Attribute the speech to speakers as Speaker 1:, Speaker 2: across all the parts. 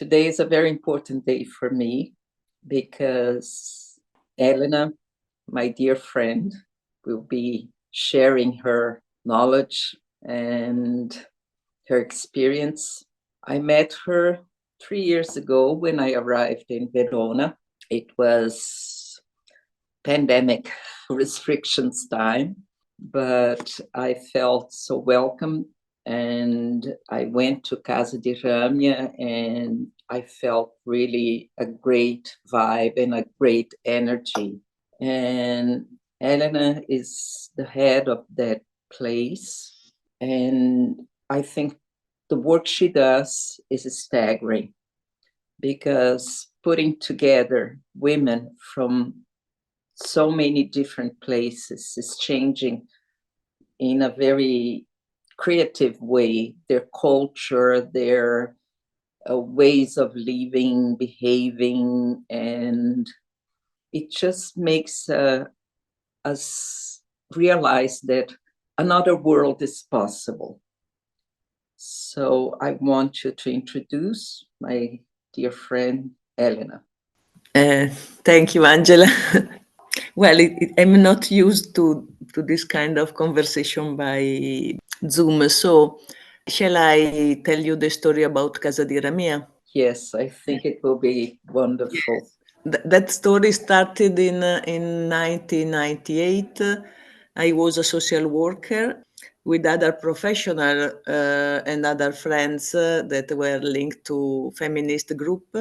Speaker 1: Today is a very important day for me because Elena, my dear friend, will be sharing her knowledge and her experience. I met her 3 years ago when I arrived in Verona. It was pandemic restrictions time, but I felt so welcome. And I went to Casa di Ramia and I felt really a great vibe and a great energy. And Elena is the head of that place. And I think the work she does is staggering because putting together women from so many different places is changing in a very creative way their culture, their ways of living, behaving, and it just makes us realize that another world is possible. So I want you to introduce my dear friend, Elena.
Speaker 2: Thank you, Angela. Well, I'm not used to this kind of conversation by Zoom, so shall I tell you the story about Casa di Ramia?
Speaker 1: Yes, I think it will be wonderful.
Speaker 2: That story started in 1998. I was a social worker with other professionals and other friends that were linked to feminist group.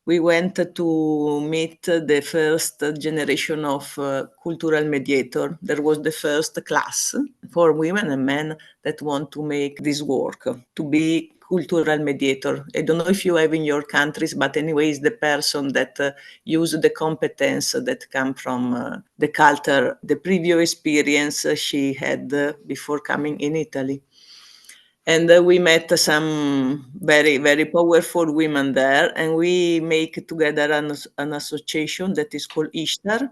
Speaker 2: We went to meet the first generation of cultural mediator. There was the first class for women and men that want to make this work, to be cultural mediator. I don't know if you have in your countries, but anyways, the person that use the competence that come from the culture, the previous experience she had before coming in Italy. And we met some very, very powerful women there, and we make together an association that is called Ishtar.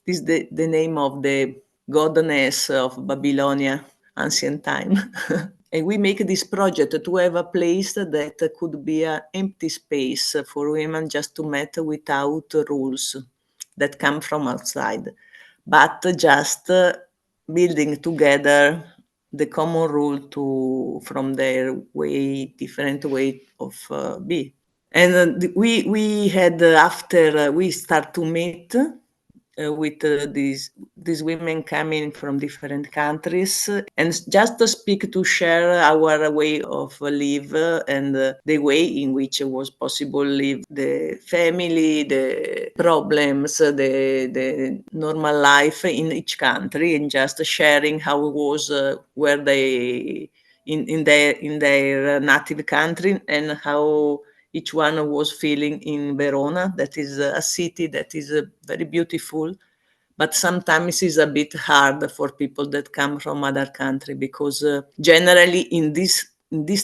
Speaker 2: This is the name of the goddess of Babylonia, ancient time. And we make this project to have a place that could be an empty space for women just to meet without rules that come from outside, but just building together the common rule from their different way of be. And we had after we start to meet with these women coming from different countries, and just to speak, to share our way of live and the way in which it was possible live the family, the problems, the normal life in each country, and just sharing how it was where they in their native country, and how each one was feeling in Verona. That is a city that is very beautiful, but sometimes it's a bit hard for people that come from other country, because generally in this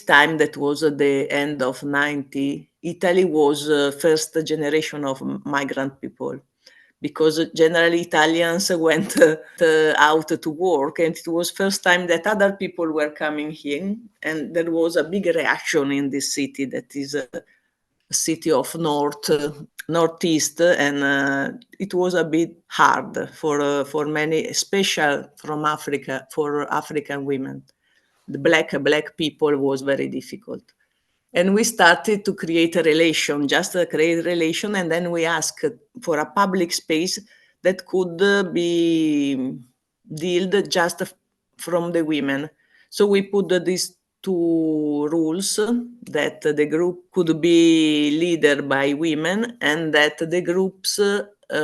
Speaker 2: time, that was the end of 90, Italy was first generation of migrant people, because generally Italians went out to work, and it was first time that other people were coming here, and there was a big reaction in this city that is a city of northeast, and it was a bit hard for many, especially from Africa, for African women. The black people was very difficult. And we started to create a relation, just create a relation, and then we asked for a public space that could be dealt just from the women. So we put these two rules, that the group could be led by women, and that the groups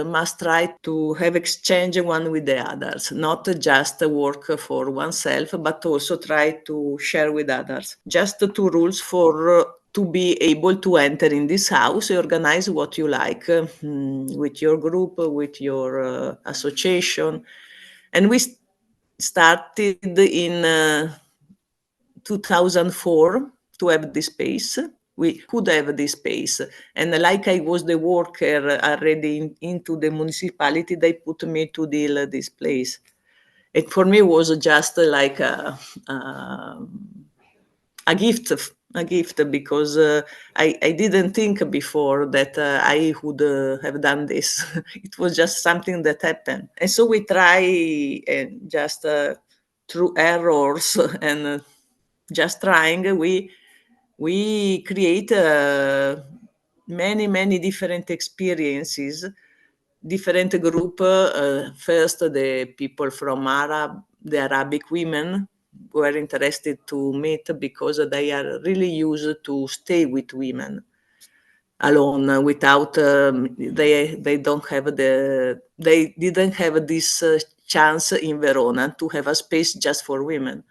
Speaker 2: must try to have exchange one with the others, not just work for oneself, but also try to share with others. Just two rules for to be able to enter in this house, organize what you like with your group, with your association. And we started in 2004 to have this space. We could have this space. And like I was the worker already into the municipality, they put me to deal this place. It for me was just like a gift a gift, because I didn't think before that I would have done this. It was just something that happened. And so we try, just through errors and just trying, we create many different experiences, different group. First, the people from the Arabic women were interested to meet because they are really used to stay with women alone, without they don't have they didn't have this chance in Verona to have a space just for women.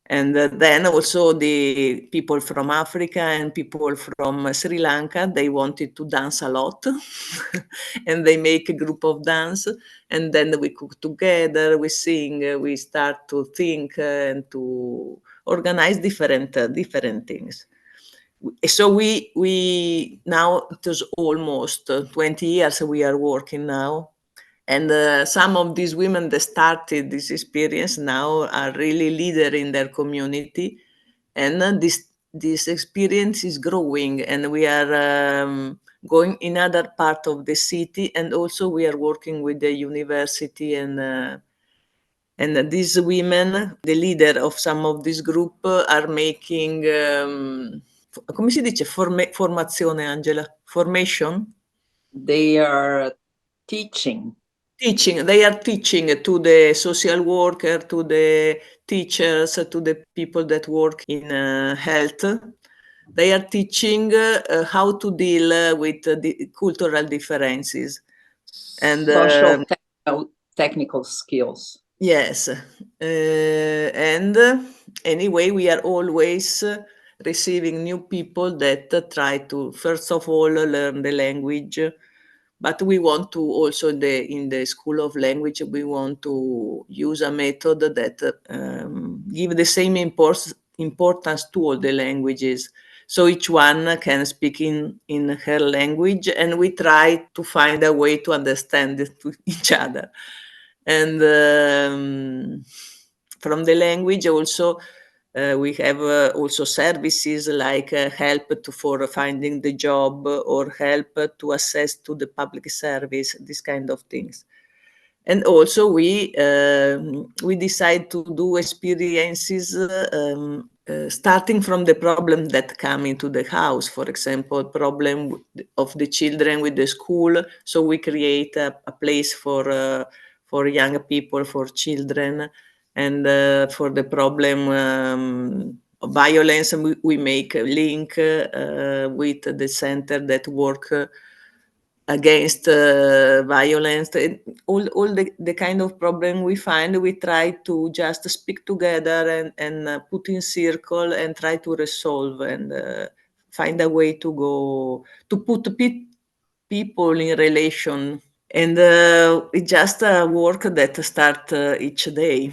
Speaker 2: And then also the people from Africa and people from Sri Lanka, they wanted to dance a lot. And they make a group of dance. And then we cook together, we sing, we start to think and to organize different things. So we now, it was almost 20 years we are working now. And some of these women that started this experience now are really leader in their community. And this experience is growing, and we are going in other part of the city, and also we are working with the university. And these women, the leader of some of this group, are making come si dice formazione, Angela? Formation?
Speaker 1: They are teaching.
Speaker 2: They are teaching to the social worker, to the teachers, to the people that work in health. They are teaching how to deal with the cultural differences. And
Speaker 1: Social technical skills.
Speaker 2: yes. And anyway, we are always receiving new people that try to, first of all, learn the language. But we want to also, in the school of language, we want to use a method that give the same importance to all the languages. So each one can speak in her language, and we try to find a way to understand each other. And from the language also, we have also services like help for finding the job, or help to access to the public service, this kind of things. And also we decide to do experiences starting from the problem that come into the house. For example, problem of the children with the school. So we create a place for young people, for children. And for the problem of violence, we make a link with the center that work against violence. All the kind of problem we find, we try to just speak together and put in circle and try to resolve, and find a way to go to put people in relation. And it's just a work that start each day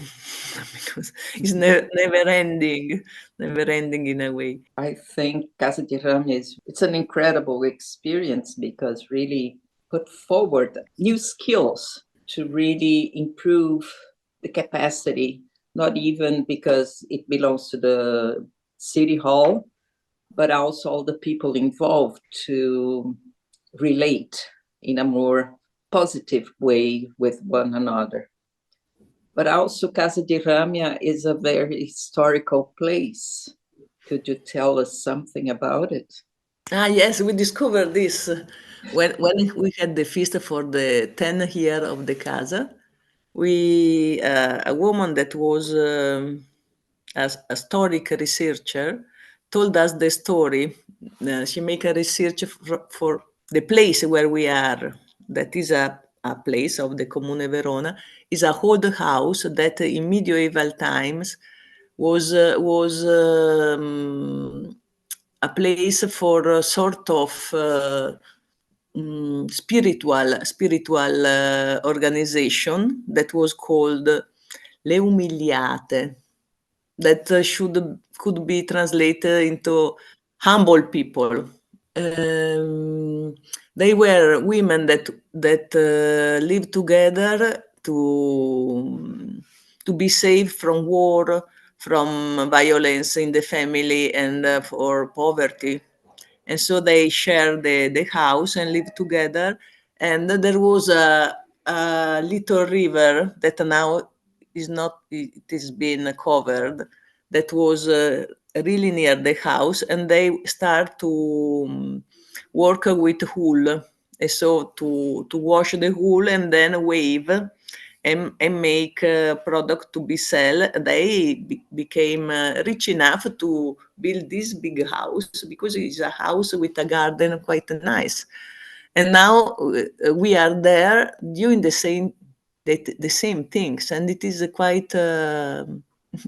Speaker 2: because it's never ending in a way.
Speaker 1: I think Casa di Ramia it's an incredible experience, because really put forward new skills to really improve the capacity, not even because it belongs to the city hall, but also all the people involved to relate in a more positive way with one another. But also Casa di Ramia is a very historical place. Could you tell us something about it?
Speaker 2: Yes, we discovered this when we had the feast for the 10th year of the casa. We a woman that was a historic researcher told us the story. She make a research for the place where we are. That is a place of the Comune Verona. Is a old house that in medieval times was a place for a sort of spiritual organization that was called Le Umiliate, that could be translated into humble people. They were women that lived together to be safe from war, from violence in the family and for poverty. And so they share the house and live together. And there was a little river that now is not, it is been covered, that was really near the house, and they start to work with wool. And so to wash the wool and then weave and make product to be sell. They became rich enough to build this big house, because it's a house with a garden quite nice. And now we are there doing the same things, and it is quite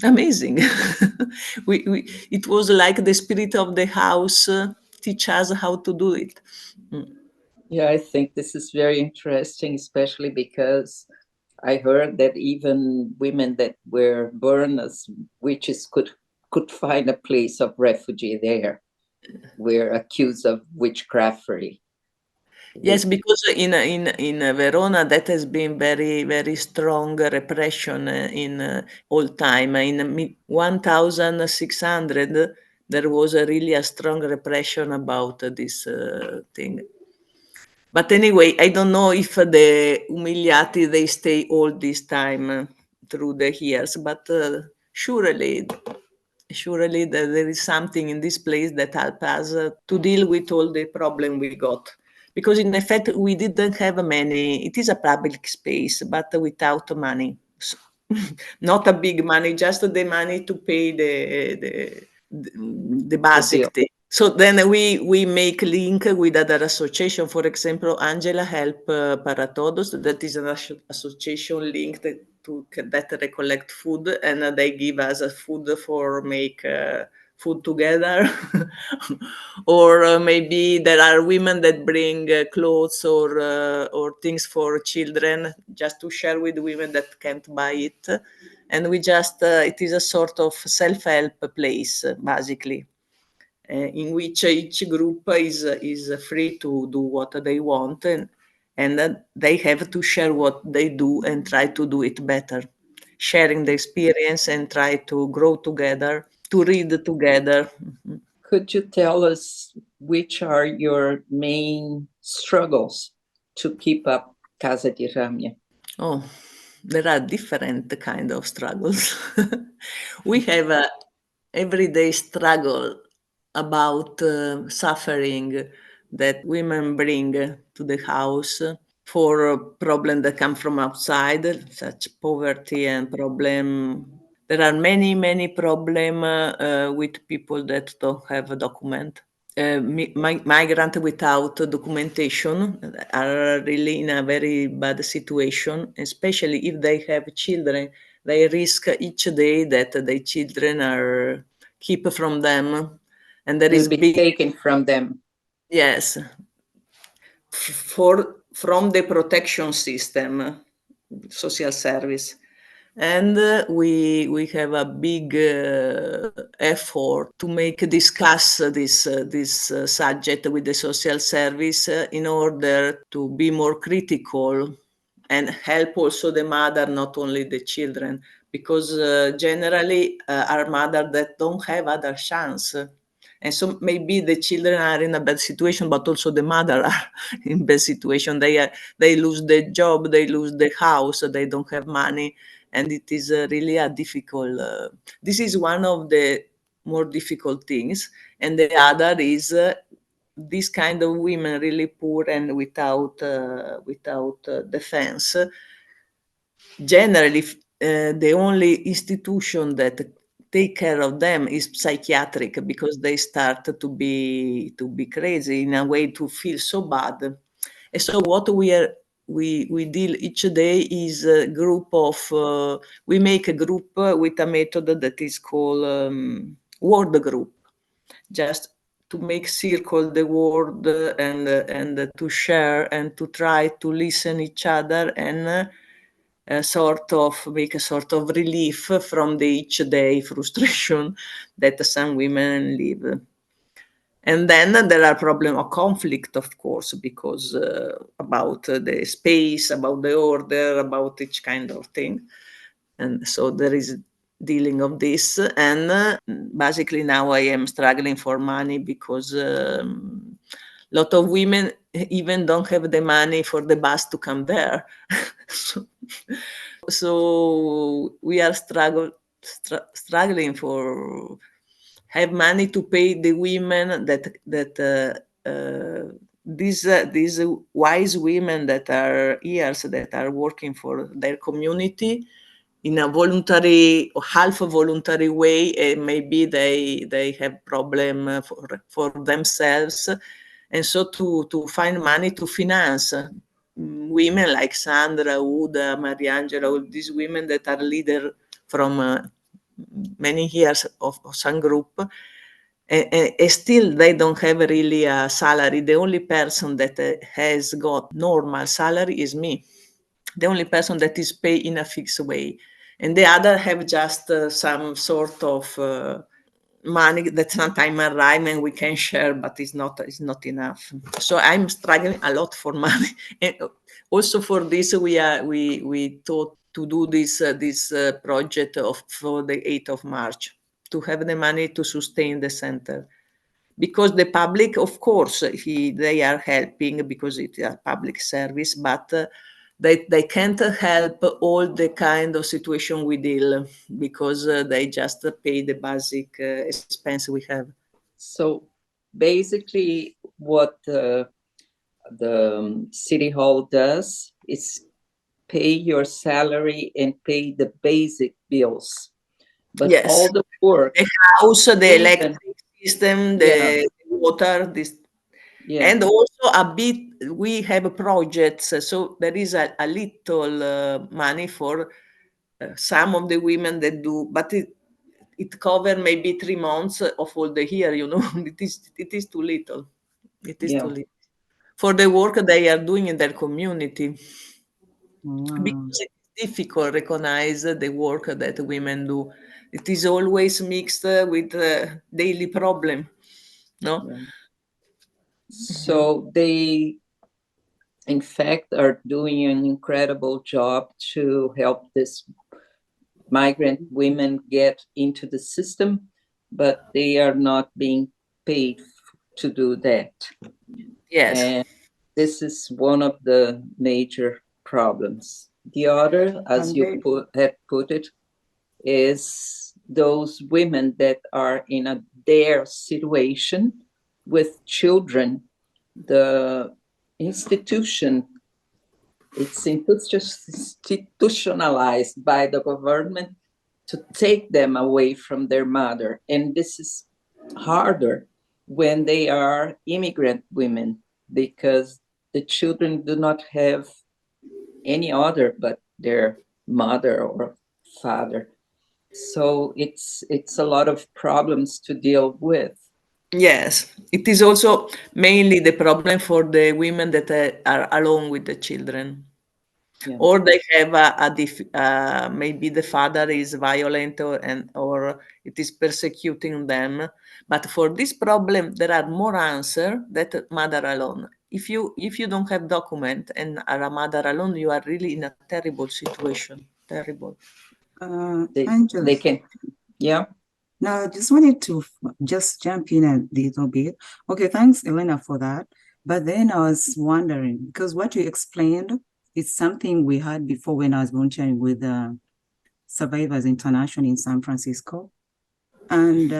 Speaker 2: amazing. It was like the spirit of the house teach us how to do it.
Speaker 1: Yeah, I think this is very interesting, especially because I heard that even women that were burned as witches could find a place of refuge there. Were accused of witchcraftery.
Speaker 2: Yes, because in Verona that has been very very strong repression in all time. In 1600 there was really a strong repression about this thing. But anyway, I don't know if the umiliati they stay all this time through the years, but surely there is something in this place that help us to deal with all the problem we got. Because in effect, we didn't have many. It is a public space, but without money. So, not a big money, just the money to pay the basic thing. So then we make link with other association. For example, Angela Help Para Todos. That is an association linked to that recollect food, and they give us a food for make food together. Or maybe there are women that bring clothes or things for children just to share with women that can't buy it. And we just it is a sort of self-help place basically, in which each group is free to do what they want, and they have to share what they do and try to do it better, sharing the experience and try to grow together, to read together.
Speaker 1: Could you tell us which are your main struggles to keep up Casa di Ramia?
Speaker 2: Oh, there are different kind of struggles. We have a everyday struggle about suffering that women bring to the house for problems that come from outside, such poverty and problem. There are many problem with people that don't have a document. Migrant without documentation are really in a very bad situation, especially if they have children. They risk each day that the children are kept from them, and there
Speaker 1: Will
Speaker 2: is
Speaker 1: be
Speaker 2: big,
Speaker 1: taken from them.
Speaker 2: yes, from the protection system, social service. And we have a big effort to make discuss this subject with the social service in order to be more critical and help also the mother, not only the children, because generally are mother that don't have other chance. And so maybe the children are in a bad situation, but also the mother are in bad situation. They lose the job, they lose the house, they don't have money, and it is really a difficult. This is one of the more difficult things, and the other is this kind of women really poor and without defense. Generally, the only institution that take care of them is psychiatric, because they start to be crazy in a way, to feel so bad. And so what we deal each day is a group of we make a group with a method that is called word group, just to make circle the word and to share and to try to listen each other and sort of make a sort of relief from the each day frustration that some women live. And then there are problem of conflict, of course, because about the space, about the order, about each kind of thing. And so there is dealing of this. And basically now I am struggling for money because a lot of women even don't have the money for the bus to come there. So we are struggling for have money to pay the women these wise women that are years that are working for their community in a voluntary or half voluntary way, and maybe they have problem for themselves, and so to find money to finance women like Sandra, Uda, Mariangela, all these women that are leader from many years of some group, and still they don't have really a salary. The only person that has got normal salary is me. The only person that is paid in a fixed way, and the other have just some sort of money that sometimes arrive and we can share, but it's not enough. So I'm struggling a lot for money, and also for this we thought to do this project for the 8th of March to have the money to sustain the center, because the public, of course, they are helping because it's a public service, but they can't help all the kind of situation we deal, because they just pay the basic expense we have.
Speaker 1: So basically, what the city hall does is pay your salary and pay the basic bills, but
Speaker 2: Yes,
Speaker 1: all the work,
Speaker 2: the house, the
Speaker 1: even,
Speaker 2: electric system,
Speaker 1: yeah,
Speaker 2: the water, this,
Speaker 1: yeah,
Speaker 2: and also a bit we have projects, so there is a little money for some of the women that do, but it cover maybe 3 months of all the year, it is too little. It is
Speaker 1: yeah.
Speaker 2: too little for the work they are doing in their community,
Speaker 3: Wow.
Speaker 2: because it's difficult to recognize the work that women do. It is always mixed with daily problem, no?
Speaker 1: Yeah. So they, in fact, are doing an incredible job to help this migrant women get into the system, but they are not being paid to do that.
Speaker 2: Yes.
Speaker 1: And this is one of the major problems. The other, as
Speaker 3: And
Speaker 1: you
Speaker 3: they,
Speaker 1: had put it, is those women that are in a their situation with children. The institution, it's institutionalized by the government to take them away from their mother. And this is harder when they are immigrant women, because the children do not have any other but their mother or father. So it's a lot of problems to deal with.
Speaker 2: Yes, it is also mainly the problem for the women that are alone with the children,
Speaker 1: Yeah.
Speaker 2: or they have maybe the father is violent, or it is persecuting them. But for this problem, there are more answers that mother alone. If you don't have document and are a mother alone, you are really in a terrible situation. Terrible.
Speaker 3: Angela,
Speaker 1: They can, yeah.
Speaker 3: now I just wanted to just jump in a little bit. Okay, thanks, Elena, for that. But then I was wondering, because what you explained is something we had before when I was volunteering with Survivors International in San Francisco. And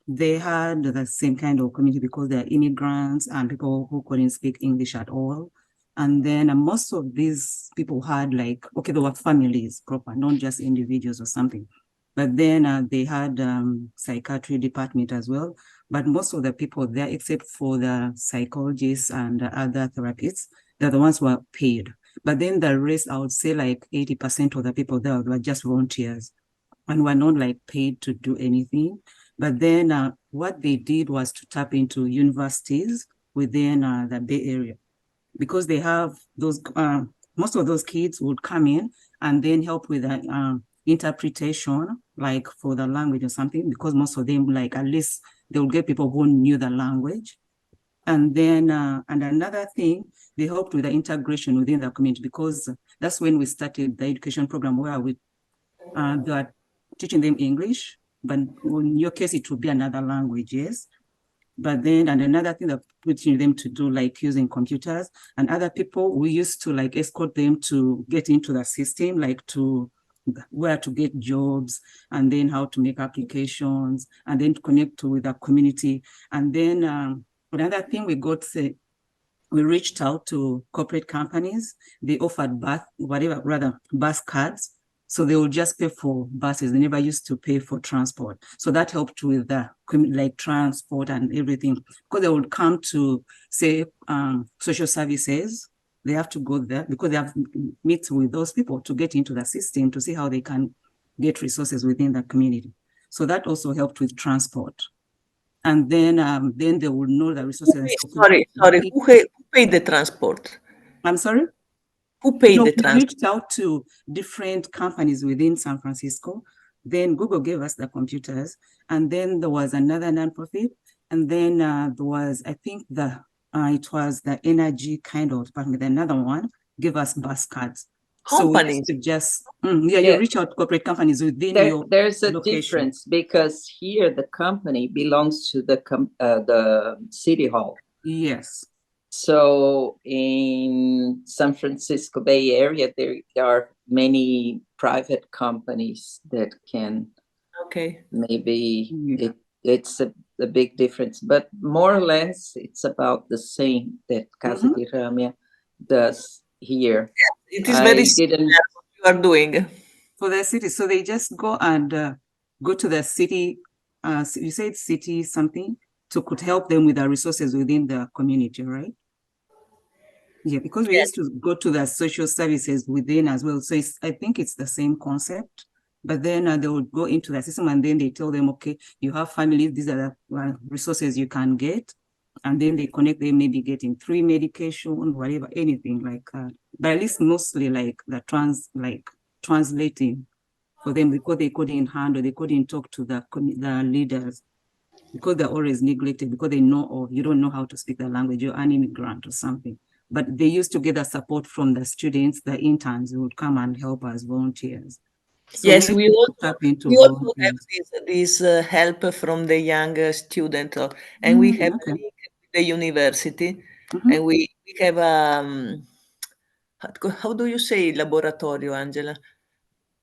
Speaker 3: they had the same kind of community because they're immigrants and people who couldn't speak English at all. And then most of these people had okay, they were families proper, not just individuals or something. But then they had psychiatry department as well. But most of the people there, except for the psychologists and the other therapists, they're the ones who are paid. But then the rest, I would say 80% of the people there were just volunteers and were not paid to do anything. But then what they did was to tap into universities within the Bay Area, because they have those, most of those kids would come in and then help with interpretation, for the language or something, because most of them, at least they would get people who knew the language. And then, and another thing, they helped with the integration within the community, because that's when we started the education program where we, there are teaching them English, but in your case, it would be another language, yes. But then, and another thing that teaching them to do, like using computers, and other people, we used to like escort them to get into the system, like to where to get jobs, and then how to make applications, and then to connect with the community. And then another thing we we reached out to corporate companies. They offered bus cards. So they would just pay for buses. They never used to pay for transport. So that helped with the like transport and everything. Because they would come to, say, social services. They have to go there because they have to meet with those people to get into the system to see how they can get resources within the community. So that also helped with transport. And then they would know the resources.
Speaker 2: Sorry. Who paid the transport?
Speaker 3: I'm sorry?
Speaker 2: Who paid the
Speaker 3: We
Speaker 2: transport?
Speaker 3: reached out to different companies within San Francisco. Then Google gave us the computers. And then there was another nonprofit. And then there was, I think it was the energy kind of department. Another one gave us bus cards.
Speaker 2: Companies.
Speaker 3: So we just, you reach out to corporate companies within your
Speaker 1: There's a
Speaker 3: location.
Speaker 1: difference because here the company belongs to the city hall.
Speaker 3: Yes.
Speaker 1: So in San Francisco Bay Area, there are many private companies that can.
Speaker 2: Okay.
Speaker 1: Maybe it's a big difference, but more or less it's about the same that Casa di Ramia does here.
Speaker 2: It is very similar what you are doing.
Speaker 3: For the city, so they just go and go to the city, you said city something, could help them with the resources within the community, right? Yeah, because we used to go to the social services within as well. So I think it's the same concept, but then they would go into the system and then they tell them, okay, you have families, these are the resources you can get. And then they connect them, maybe getting free medication, whatever, anything like that. But at least mostly like the translating for them because they couldn't handle, they couldn't talk to the leaders because they're always neglected because you don't know how to speak the language, you're an immigrant or something. But they used to get the support from the students, the interns who would come and help as volunteers. So
Speaker 2: yes, we also have this help from the young student, and we have a link with the university, and we have how do you say laboratorio, Angela?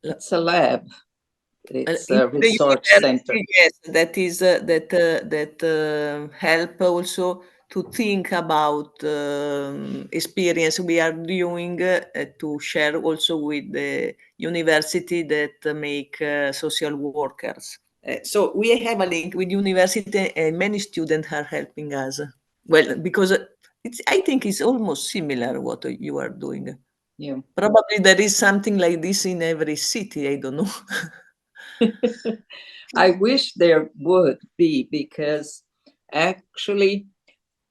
Speaker 1: It's a lab. It's a research center.
Speaker 2: Yes, that help also to think about experience we are doing to share also with the university that make social workers. So we have a link with university and many students are helping us. Well, because I think it's almost similar what you are doing.
Speaker 1: Yeah.
Speaker 2: Probably there is something like this in every city. I don't know.
Speaker 1: I wish there would be, because actually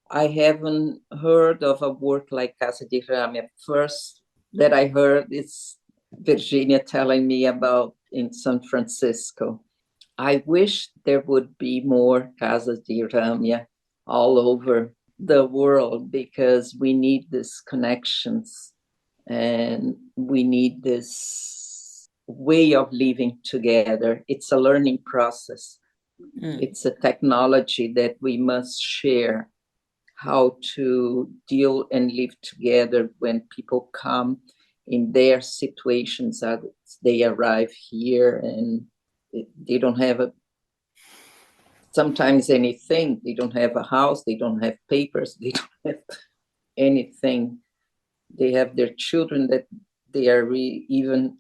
Speaker 1: I haven't heard of a work like Casa di Ramia. First that I heard is Virginia telling me about in San Francisco. I wish there would be more Casa di Ramia all over the world because we need these connections and we need this way of living together. It's a learning process. It's a technology that we must share how to deal and live together when people come in their situations as they arrive here and they don't have sometimes anything. They don't have a house, they don't have papers, they don't have anything. They have their children that they are even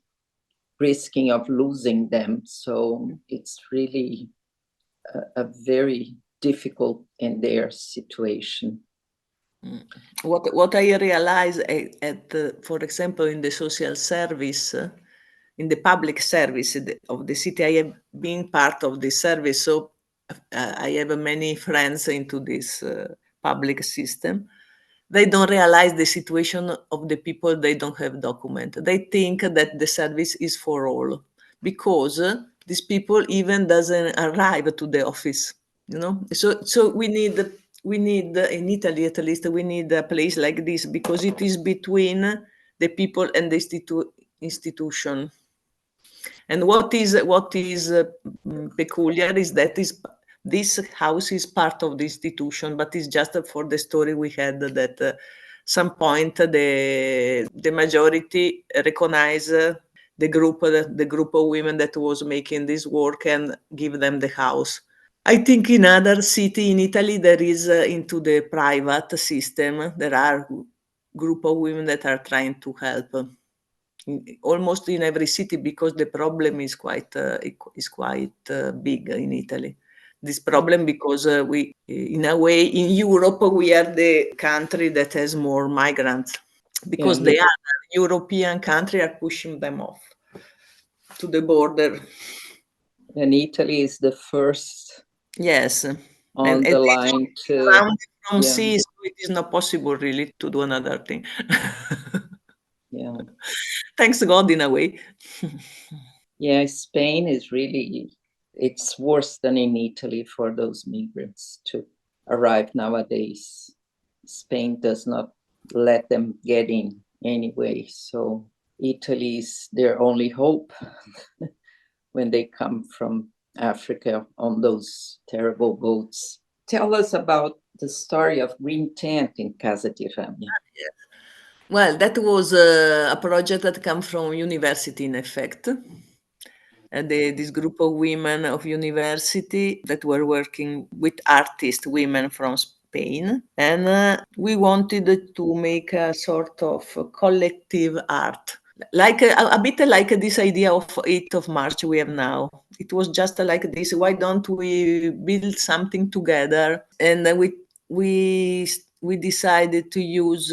Speaker 1: risking of losing them. So it's really a very difficult in their situation.
Speaker 2: What I realized for example, in the social service, in the public service of the city, I have been part of the service, so I have many friends into this public system. They don't realize the situation of the people they don't have document. They think that the service is for all because these people even doesn't arrive to the office, you know. So we need in Italy at least we need a place like this because it is between the people and the institution. And what is peculiar is that this house is part of the institution, but it's just for the story we had that some point the majority recognize the group of women that was making this work and give them the house. I think in other city in Italy there is into the private system there are group of women that are trying to help. Almost in every city, because the problem is quite big in Italy. This problem because we, in a way, in Europe we are the country that has more migrants because the other European country are pushing them off to the border.
Speaker 1: And Italy is the first.
Speaker 2: Yes.
Speaker 1: On the line to
Speaker 2: from sea, so it is not possible really to do another thing.
Speaker 1: Yeah.
Speaker 2: Thanks God in a way.
Speaker 1: Yeah, Spain is really, it's worse than in Italy for those migrants to arrive nowadays. Spain does not let them get in anyway. So Italy is their only hope when they come from Africa on those terrible boats. Tell us about the story of Green Tent in Casa di Ramia.
Speaker 2: Well, that was a project that came from university, in effect. This group of women of university that were working with artist women from Spain. And we wanted to make a sort of collective art. Like a bit like this idea of 8th of March we have now. It was just like this. Why don't we build something together? And we decided to use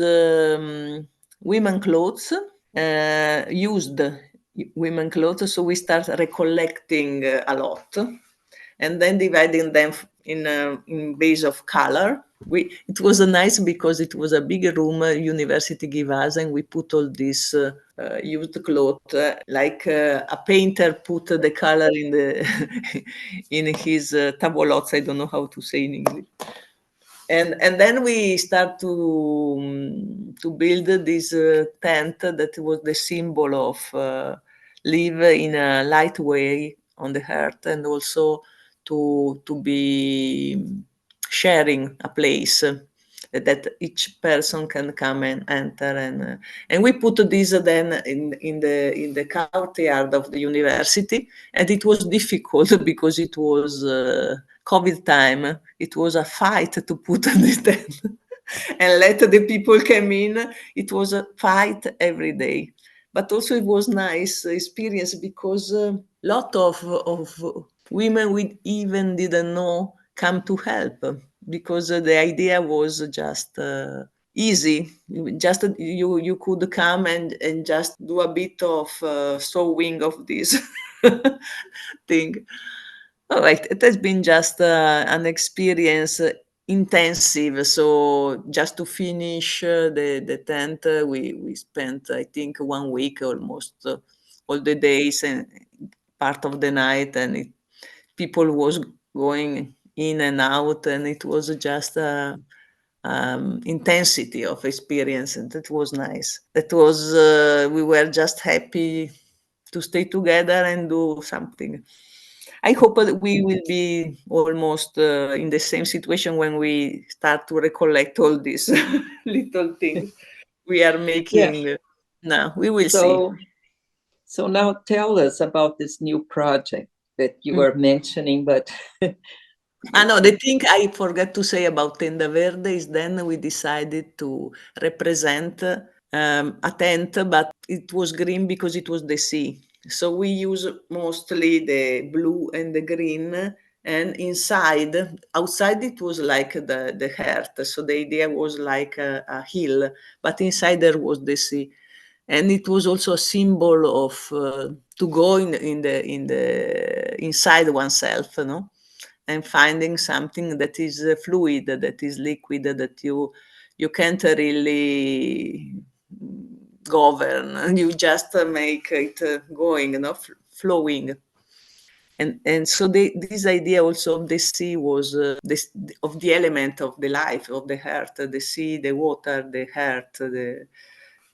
Speaker 2: women clothes, used women clothes. So we start recollecting a lot, and then dividing them in base of color. It was nice because it was a big room university give us, and we put all this used cloth like a painter put the color in the in his tabolots. I don't know how to say in English. And then we start to build this tent that was the symbol of live in a light way on the earth, and also to be sharing a place that each person can come and enter. And we put this then in the courtyard of the university, and it was difficult because it was COVID time. It was a fight to put this tent and let the people come in. It was a fight every day, but also it was nice experience because a lot of women we even didn't know come to help, because the idea was just easy. Just you could come and just do a bit of sewing of this thing. All right, it has been just an experience intensive. So just to finish the tent, we spent, I think, 1 week almost, all the days and part of the night, and people was going in and out, and it was just a intensity of experience, and that was nice. That was we were just happy to stay together and do something. I hope that we will be almost in the same situation when we start to recollect all these little things we are making. Now we will see.
Speaker 1: So now tell us about this new project that you were mentioning, but
Speaker 2: no, the thing I forgot to say about Tenda Verde is then we decided to represent a tent, but it was green because it was the sea. So we use mostly the blue and the green, and outside it was like the heart. So the idea was like a hill, but inside there was the sea. And it was also a symbol of to go in the inside oneself, no? And finding something that is fluid, that is liquid, that you can't really govern. You just make it going, flowing. And so this idea also of the sea was this, of the element of the life of the earth, the sea, the water, the earth,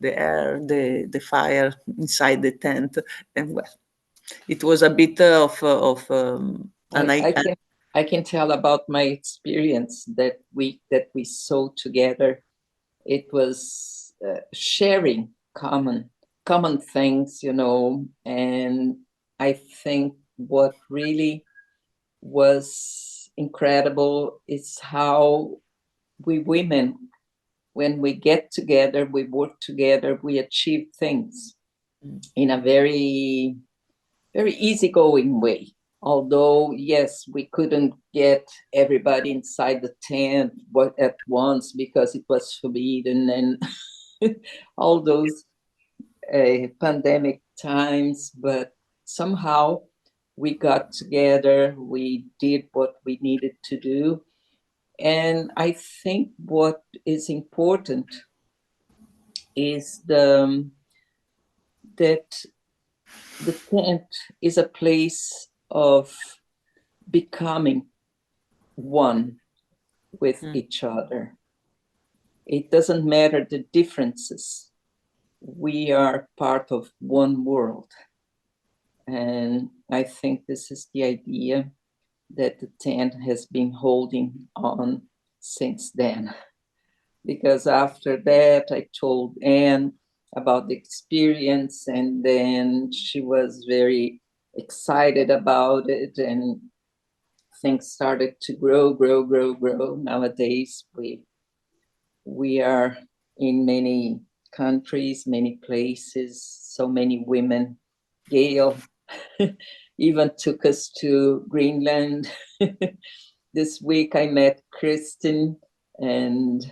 Speaker 2: the air, the fire inside the tent. And well, it was a bit of
Speaker 1: I can tell about my experience that week that we saw together. It was sharing common things, you know, and I think what really was incredible is how we women, when we get together, we work together, we achieve things in a very, very easygoing way. Although, yes, we couldn't get everybody inside the tent at once because it was forbidden and all those pandemic times, but somehow we got together, we did what we needed to do. And I think what is important is that the tent is a place of becoming one with each other. It doesn't matter the differences. We are part of one world. And I think this is the idea that the tent has been holding on since then. Because after that, I told Anne about the experience, and then she was very excited about it, and things started to grow. Nowadays, we are in many countries, many places, so many women. Gail even took us to Greenland. This week I met Kristen, and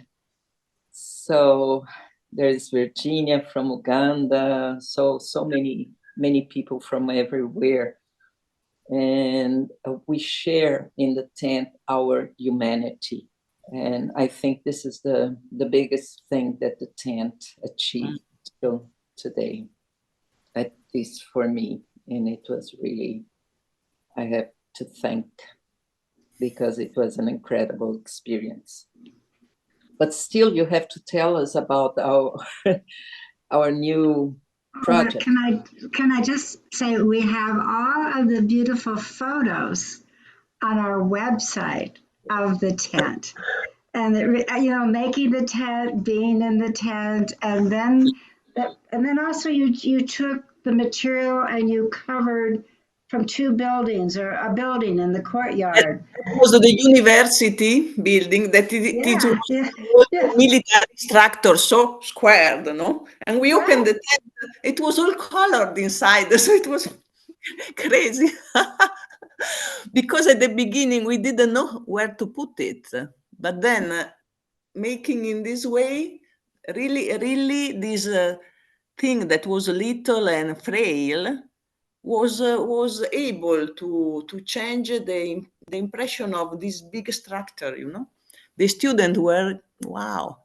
Speaker 1: so there's Virginia from Uganda, so many people from everywhere. And we share in the tent our humanity. And I think this is the biggest thing that the tent achieved till today, at least for me. And it was really, I have to thank, because it was an incredible experience. But still, you have to tell us about our new project.
Speaker 4: Can I just say we have all of the beautiful photos on our website of the tent, and making the tent, being in the tent, and then also you took the material and you covered from two buildings or a building in the courtyard.
Speaker 2: It was the university building that was military structure, so squared, no? And we opened the tent. It was all colored inside, so it was crazy. Because at the beginning we didn't know where to put it, but then making in this way, really this thing that was little and frail was able to change the impression of this big structure, you know. The students were, wow.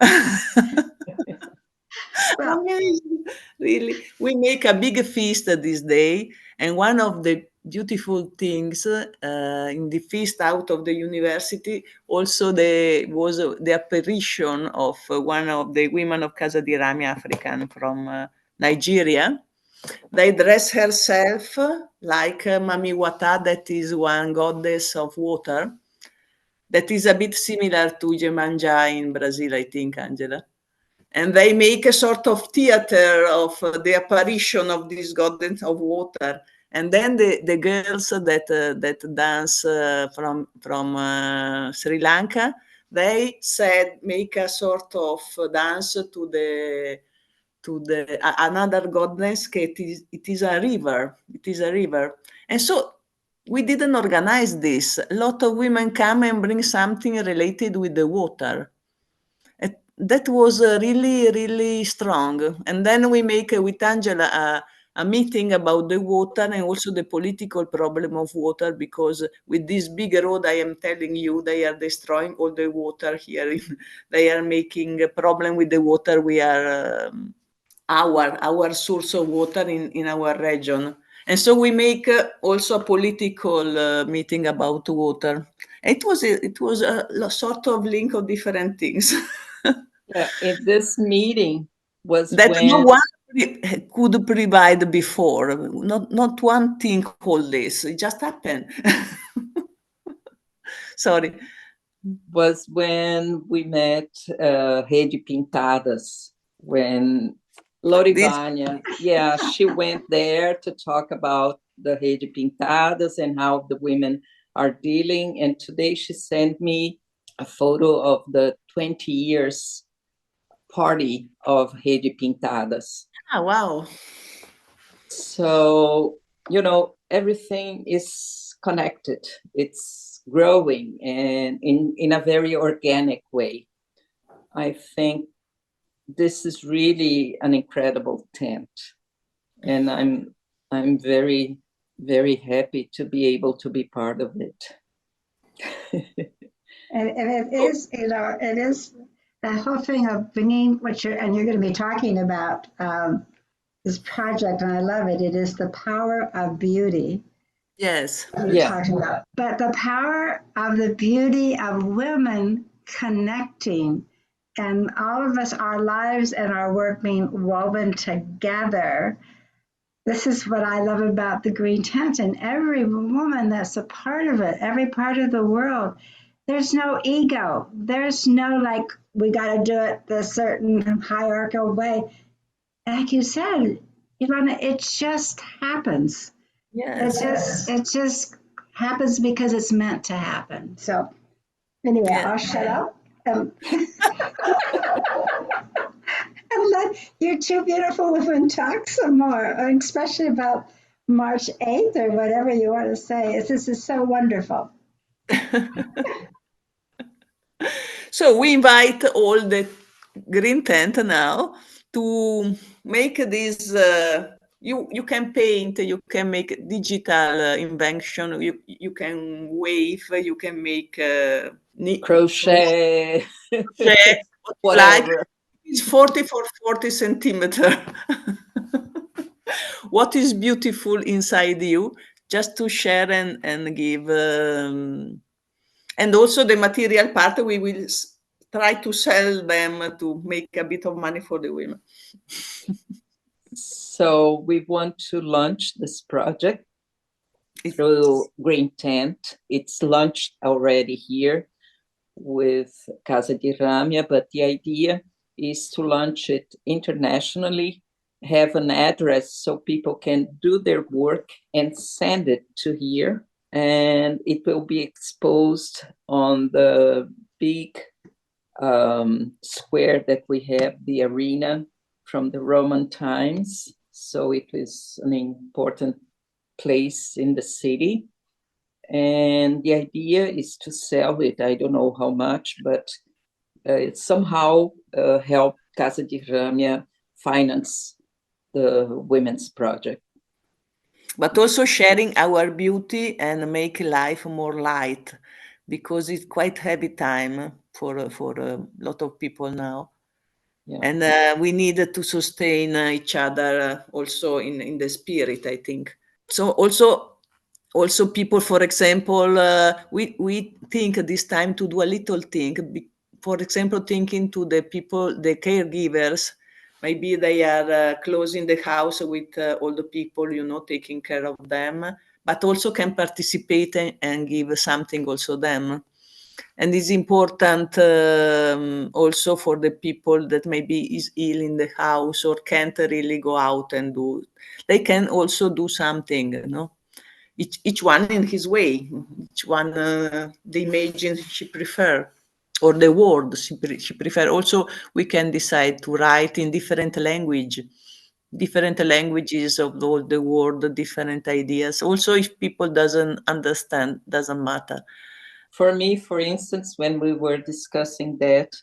Speaker 4: Well,
Speaker 2: amazing. Really, we make a big feast this day, and one of the beautiful things in the feast out of the university also was the apparition of one of the women of Casa di Ramia, African from Nigeria. They dress herself like Mami Wata, that is one goddess of water, that is a bit similar to Iemanjá in Brazil, I think, Angela. And they make a sort of theater of the apparition of this goddess of water. And then the girls that dance from Sri Lanka, they said make a sort of dance to another goddess. It is a river. It is a river. And so we didn't organize this. A lot of women come and bring something related with the water. That was really, really strong. And then we make with Angela a meeting about the water and also the political problem of water, because with this big road, I am telling you, they are destroying all the water here. They are making a problem with the water. We are our source of water in our region. And so we make also a political meeting about water. It was a sort of link of different things.
Speaker 1: Yeah, in this meeting was
Speaker 2: that
Speaker 1: when
Speaker 2: no one could provide before. Not one thing all this. It just happened. Sorry.
Speaker 1: Was when we met Rede Pintadas, when Lorivania, yeah, she went there to talk about the Rede Pintadas and how the women are dealing. And today she sent me a photo of the 20 years party of Rede Pintadas.
Speaker 2: Ah, wow.
Speaker 1: So, everything is connected. It's growing and in a very organic way. I think this is really an incredible tent. And I'm very, very happy to be able to be part of it.
Speaker 4: And it is, it is the whole thing of bringing what you're going to be talking about this project, and I love it. It is the power of beauty.
Speaker 2: Yes.
Speaker 4: You're talking about, but the power of the beauty of women connecting, and all of us, our lives and our work being woven together. This is what I love about the Green Tent, and every woman that's a part of it, every part of the world. There's no ego. There's no like, we got to do it the certain hierarchical way. Like you said, Ilona, it just happens.
Speaker 2: Yes.
Speaker 4: It just happens because it's meant to happen. So anyway, I'll shut up. And let you two beautiful women talk some more, especially about March 8th or whatever you want to say. This is so wonderful.
Speaker 2: So we invite all the Green Tent now to make this. You can paint, you can make digital invention, you can wave, you can make
Speaker 1: Crochet,
Speaker 2: whatever.
Speaker 1: like
Speaker 2: It's 40 for 40 centimeter. What is beautiful inside you, just to share and give. And also the material part, we will try to sell them to make a bit of money for the women.
Speaker 1: So we want to launch this project through Green Tent. It's launched already here with Casa di Ramia, but the idea is to launch it internationally, have an address so people can do their work and send it to here. And it will be exposed on the big square that we have, the arena from the Roman times. So it is an important place in the city. And the idea is to sell it. I don't know how much, but it somehow help Casa di Ramia finance the women's project.
Speaker 2: But also sharing our beauty and make life more light, because it's quite heavy time for a lot of people now. Yeah. And we need to sustain each other also in the spirit, I think. So also people, for example, we think this time to do a little thing. For example, thinking to the people, the caregivers, maybe they are closing the house with all the people, taking care of them, but also can participate and give something also them. And it's important also for the people that maybe is ill in the house or can't really go out and do. They can also do something, Each one in his way, each one the imagine she prefer, or the word she prefer. Also, we can decide to write in different languages of all the world, different ideas. Also, if people doesn't understand, doesn't matter.
Speaker 1: For me, for instance, when we were discussing that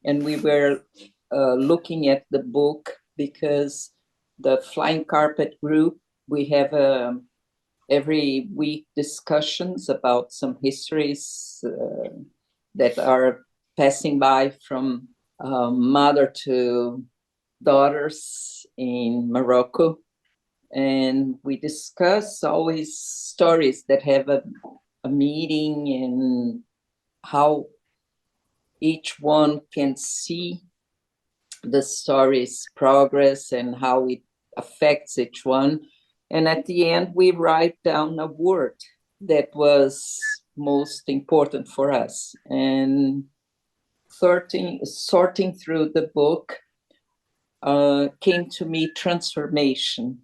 Speaker 1: and we were looking at the book, because the Flying Carpet group, we have every week discussions about some histories that are passing by from mother to daughters in Morocco. And we discuss always stories that have a meaning and how each one can see the story's progress and how it affects each one. And at the end, we write down a word that was most important for us. And sorting through the book came to me transformation,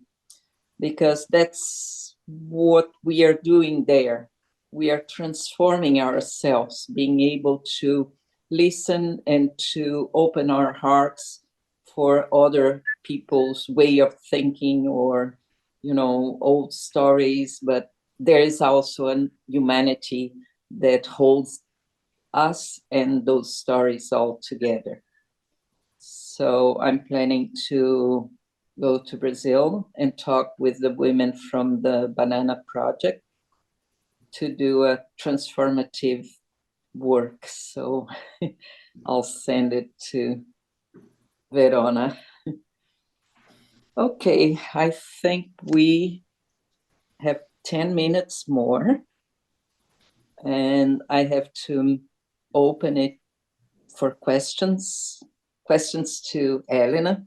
Speaker 1: because that's what we are doing there. We are transforming ourselves, being able to listen and to open our hearts for other people's way of thinking, or, old stories. But there is also a humanity that holds us and those stories all together. So I'm planning to go to Brazil and talk with the women from the Banana Project to do a transformative work. So I'll send it to Verona. Okay, I think we have 10 minutes more, and I have to open it for questions to Elena.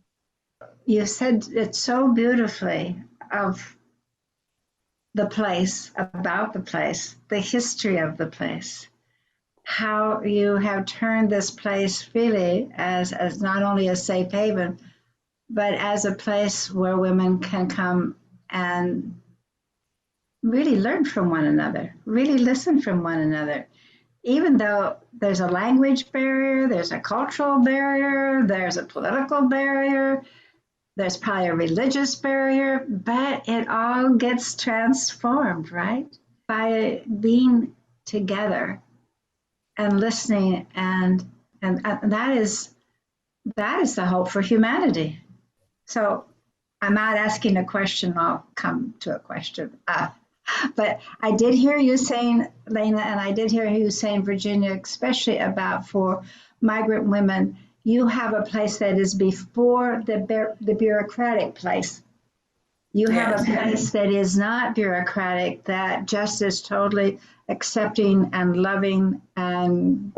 Speaker 4: You said it so beautifully of the place, about the place, the history of the place, how you have turned this place really as not only a safe haven, but as a place where women can come and really learn from one another, really listen from one another. Even though there's a language barrier, there's a cultural barrier, there's a political barrier, there's probably a religious barrier, but it all gets transformed, right? By being together and listening, and that is the hope for humanity. So I'm not asking a question, I'll come to a question. But I did hear you saying, Lena, and I did hear you saying, Virginia, especially about for migrant women, you have a place that is before the bureaucratic place. You have a place that is not bureaucratic, that just is totally accepting and loving, and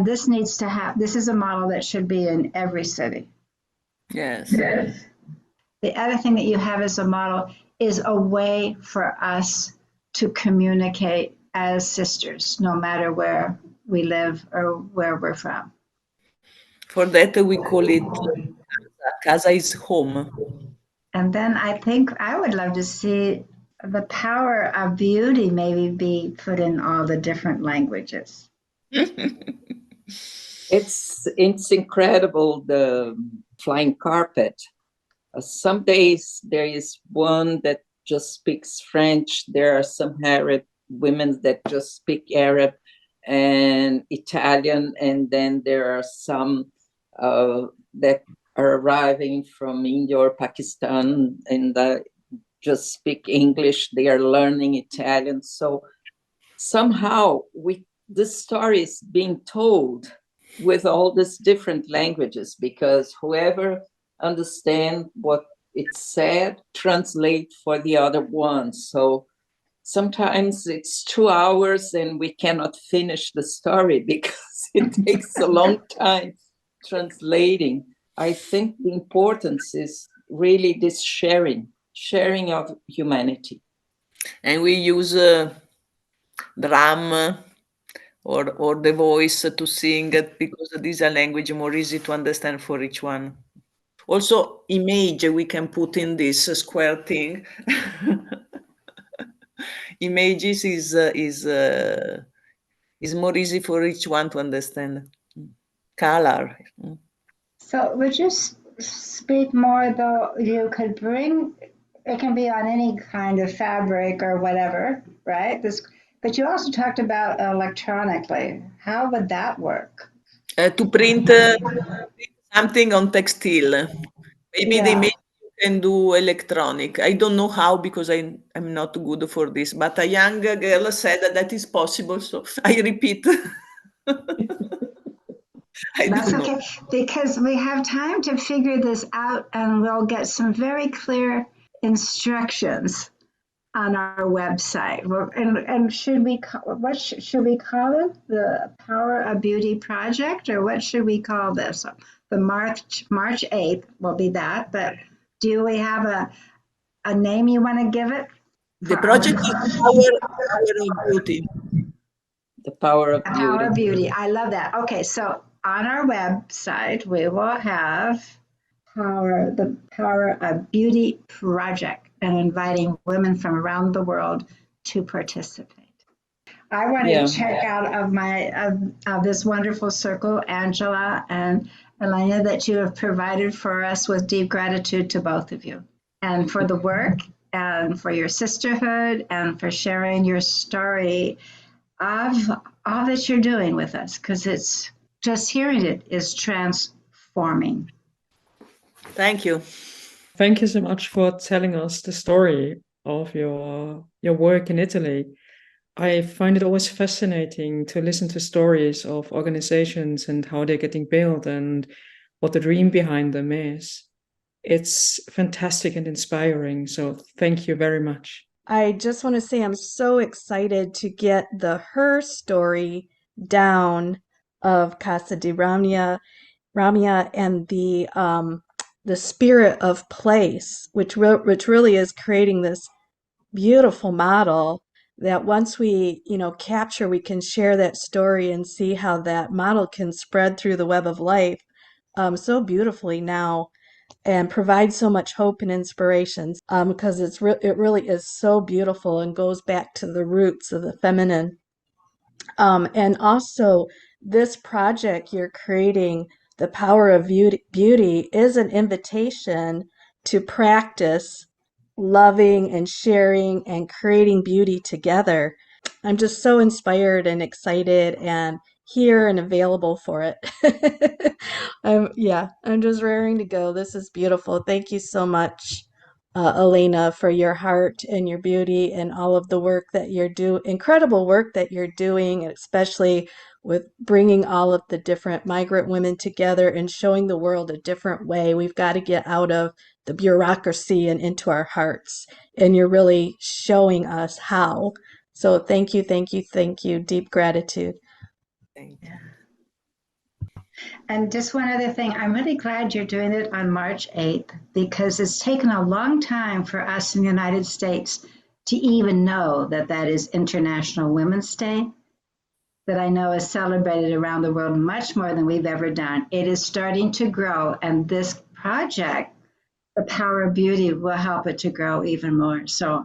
Speaker 4: this needs to have, this is a model that should be in every city.
Speaker 2: Yes.
Speaker 4: The other thing that you have as a model is a way for us to communicate as sisters, no matter where we live or where we're from.
Speaker 2: For that, we call it Casa is home.
Speaker 4: And then I think I would love to see the power of beauty maybe be put in all the different languages.
Speaker 1: It's incredible, the flying carpet. Some days there is one that just speaks French. There are some Arab women that just speak Arab and Italian, and then there are some that are arriving from India or Pakistan and just speak English. They are learning Italian. So somehow the story is being told with all these different languages, because whoever understand what it said translate for the other one. So sometimes it's 2 hours and we cannot finish the story because it takes a long time translating. I think the importance is really this sharing of humanity.
Speaker 2: And we use drum or the voice to sing it, because this is a language more easy to understand for each one. Also, image we can put in this square thing. Images is more easy for each one to understand. Color.
Speaker 4: So would you speak more, though, you could bring, it can be on any kind of fabric or whatever, right? But you also talked about electronically. How would that work?
Speaker 2: To print something on textile. Maybe the image you can do electronic. I don't know how, because I'm not good for this, but a young girl said that is possible, so I repeat.
Speaker 4: That's okay, because we have time to figure this out, and we'll get some very clear instructions on our website. And should we should we call it? The Power of Beauty Project, or what should we call this? the March 8th will be that. But do we have a name you want to give it?
Speaker 2: The project is Power of Beauty.
Speaker 1: The Power of
Speaker 4: Power of
Speaker 1: Beauty.
Speaker 4: Beauty. I love that. Okay, so on our website, we will have the Power of Beauty project and inviting women from around the world to participate. I want to check out of this wonderful circle, Angela and Elena, that you have provided for us with deep gratitude to both of you, and for the work, and for your sisterhood, and for sharing your story of all that you're doing with us, because it's just hearing it is transforming.
Speaker 2: Thank you.
Speaker 5: Thank you so much for telling us the story of your work in Italy. I find it always fascinating to listen to stories of organizations and how they're getting built and what the dream behind them is. It's fantastic and inspiring. So thank you very much.
Speaker 6: I just want to say I'm so excited to get her story down of Casa di Ramia and the spirit of place, which really is creating this beautiful model that once we capture, we can share that story and see how that model can spread through the web of life so beautifully now, and provide so much hope and inspiration, because it really is so beautiful and goes back to the roots of the feminine. And also, this project you're creating, the Power of Beauty, is an invitation to practice loving and sharing and creating beauty together. I'm just so inspired and excited and here and available for it. I'm just raring to go. This is beautiful. Thank you so much, Elena, for your heart and your beauty and all of the work that incredible work that you're doing, especially with bringing all of the different migrant women together and showing the world a different way. We've got to get out of the bureaucracy and into our hearts. And you're really showing us how. So thank you, thank you, thank you. Deep gratitude.
Speaker 2: Thank you.
Speaker 4: And just one other thing, I'm really glad you're doing it on March 8th, because it's taken a long time for us in the United States to even know that is International Women's Day, that I know is celebrated around the world much more than we've ever done. It is starting to grow, and this project, the Power of Beauty, will help it to grow even more. So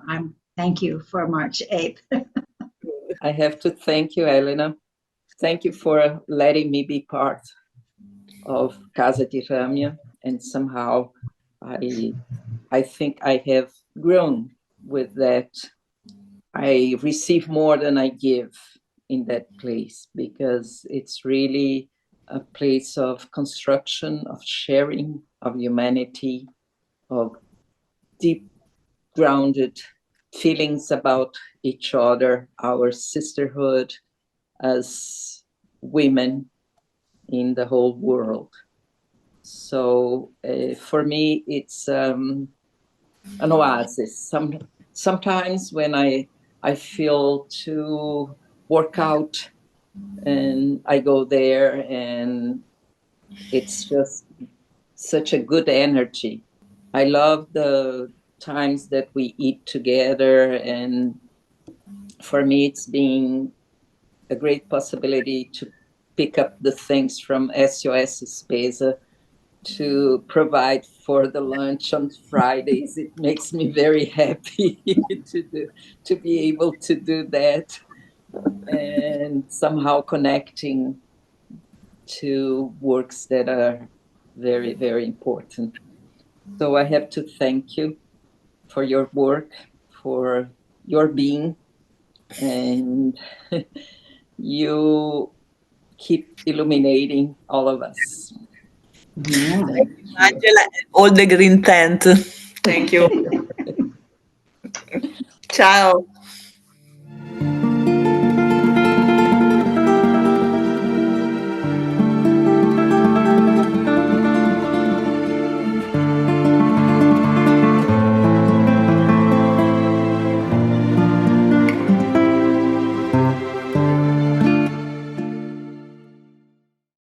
Speaker 4: thank you for March 8th.
Speaker 1: I have to thank you, Elena. Thank you for letting me be part of Casa di Ramia, and somehow I think I have grown with that. I receive more than I give in that place, because it's really a place of construction, of sharing, of humanity, of deep grounded feelings about each other, our sisterhood as women in the whole world. So for me, it's an oasis. Sometimes when I feel to work out, and I go there, and it's just such a good energy. I love the times that we eat together, and for me it's been a great possibility to pick up the things from SOS Spesa to provide for the lunch on Fridays. It makes me very happy to be able to do that, and somehow connecting to works that are very, very important. So I have to thank you for your work, for your being, and you keep illuminating all of us.
Speaker 4: Yeah.
Speaker 2: Angela, all the green tent. Thank you. Ciao.